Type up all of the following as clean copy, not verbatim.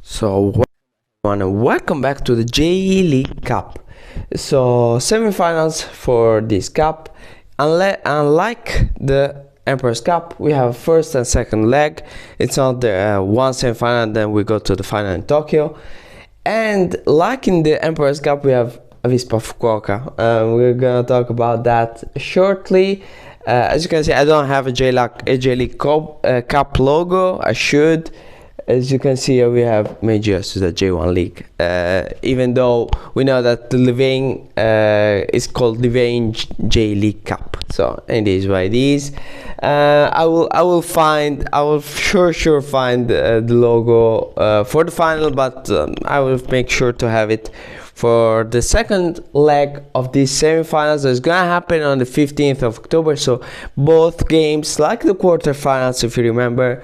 So everyone, and welcome back to the J League Cup. So semifinals for this cup. Unlike the Emperor's Cup, we have first and second leg. It's not the one semifinal, then we go to the final in Tokyo. And like in the Emperor's Cup, we have Avispa Fukuoka. We're gonna talk about that shortly. As you can see, I don't have a J League Cup logo. I should. As you can see, we have made use to the J1 League. Even though we know that the Levain is called Levain J League Cup. So it is what it is. I will sure find the logo for the final, but I will make sure to have it for the second leg of these semifinals. It's gonna happen on the 15th of October. So both games, like the quarterfinals, if you remember,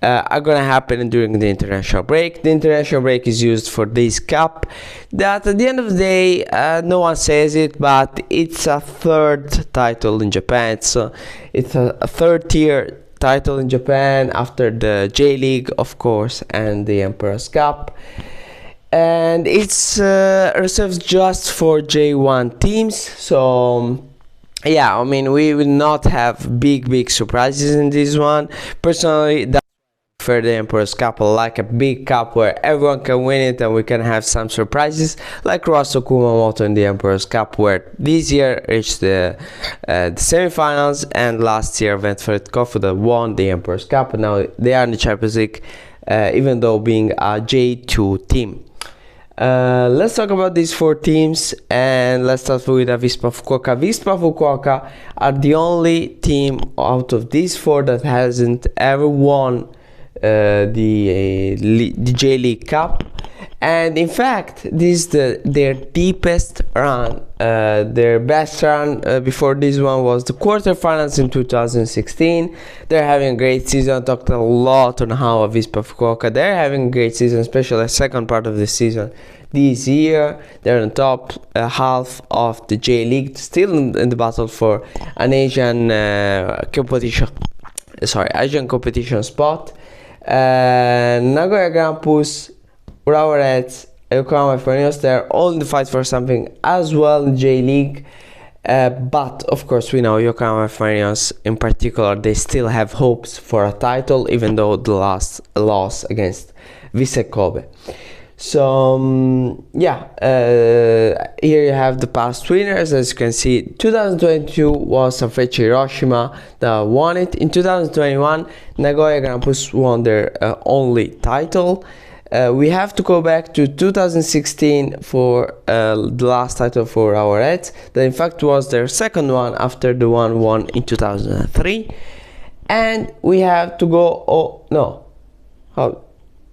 are gonna happen during the international break. The international break is used for this cup. That at the end of the day, no one says it, but it's a third title in Japan. So it's a third tier title in Japan after the J League, of course, and the Emperor's Cup. And it's reserved just for J1 teams. So yeah, I mean, we will not have big surprises in this one. Personally, for the Emperor's Cup, like a big cup where everyone can win it and we can have some surprises, like Rosso Kumamoto in the Emperor's Cup, where this year reached the semifinals, and last year went for it Kofuda won the Emperor's Cup, and now they are in the Champions League, even though being a J2 team. Let's talk about these four teams, and let's start with Avispa Fukuoka. Avispa Fukuoka are the only team out of these four that hasn't ever won the J League Cup, and in fact this is their deepest run. Their best run before this one was the quarterfinals in 2016. They're having a great season. I talked a lot on how Avispa Fukuoka, they're having a great season, especially the second part of the season. This year they're in the top half of the J League, still in the battle for an Asian competition spot. Nagoya Grampus, Urawa Reds, Yokohama Marinos, they're all in the fight for something as well in J League. But of course we know Yokohama Marinos in particular, they still have hopes for a title, even though the last loss against Vissel Kobe. So yeah, here you have the past winners. As you can see, 2022 was Sanfrecce Hiroshima that won it. In 2021, Nagoya Grampus won their only title. We have to go back to 2016 for the last title for our Reds. That in fact was their second one after the one won in 2003. And we have to go,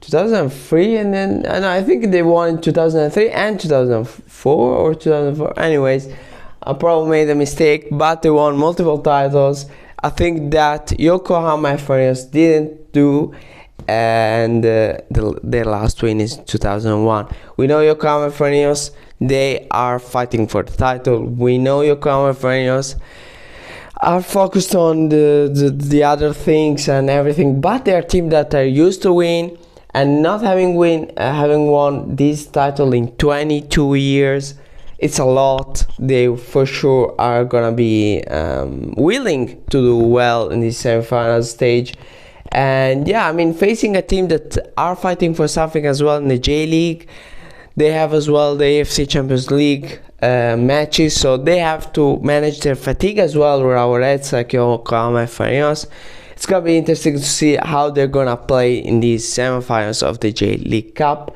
2003, and then I think they won in 2003 and 2004 or 2004. Anyways, I probably made a mistake, but they won multiple titles. I think that Yokohama Marinos didn't do, and their last win is 2001. We know Yokohama Marinos, they are fighting for the title. We know Yokohama Marinos are focused on the other things and everything, but they are a team that are used to win. And not having won this title in 22 years, it's a lot. They for sure are gonna be willing to do well in this semifinal stage. And yeah, I mean, facing a team that are fighting for something as well in the J League, they have as well the AFC Champions League matches, so they have to manage their fatigue as well. With our Reds like Yokohama Marinos, it's gonna be interesting to see how they're gonna play in these semifinals of the J League Cup.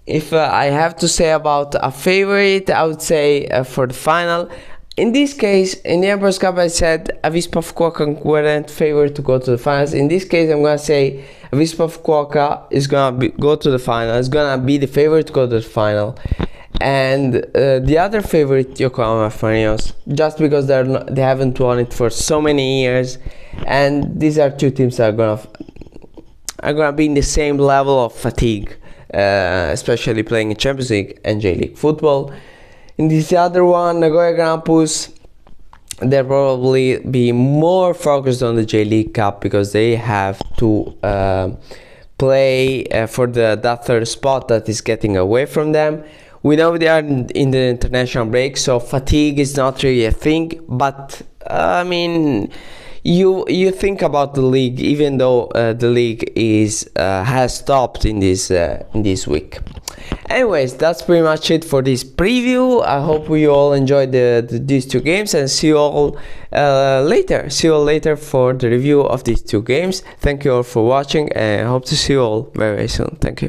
If I have to say about a favorite, I would say for the final. In this case, in the Emperor's Cup, I said Avispa Fukuoka weren't favored to go to the finals. In this case, I'm gonna say Avispa Fukuoka is gonna go to the final. It's gonna be the favorite to go to the final. And the other favorite, Yokohama Marinos, just because they haven't won it for so many years, and these are two teams that are gonna be in the same level of fatigue, especially playing in Champions League and J League football. In this other one, Nagoya Grampus, they'll probably be more focused on the J League Cup because they have to play for that third spot that is getting away from them. We know they are in the international break, so fatigue is not really a thing, but I mean, you think about the league, even though the league has stopped in this week. Anyways, that's pretty much it for this preview. I hope you all enjoyed these two games, and see you all later. See you all later for the review of these two games. Thank you all for watching, and I hope to see you all very, very soon. Thank you.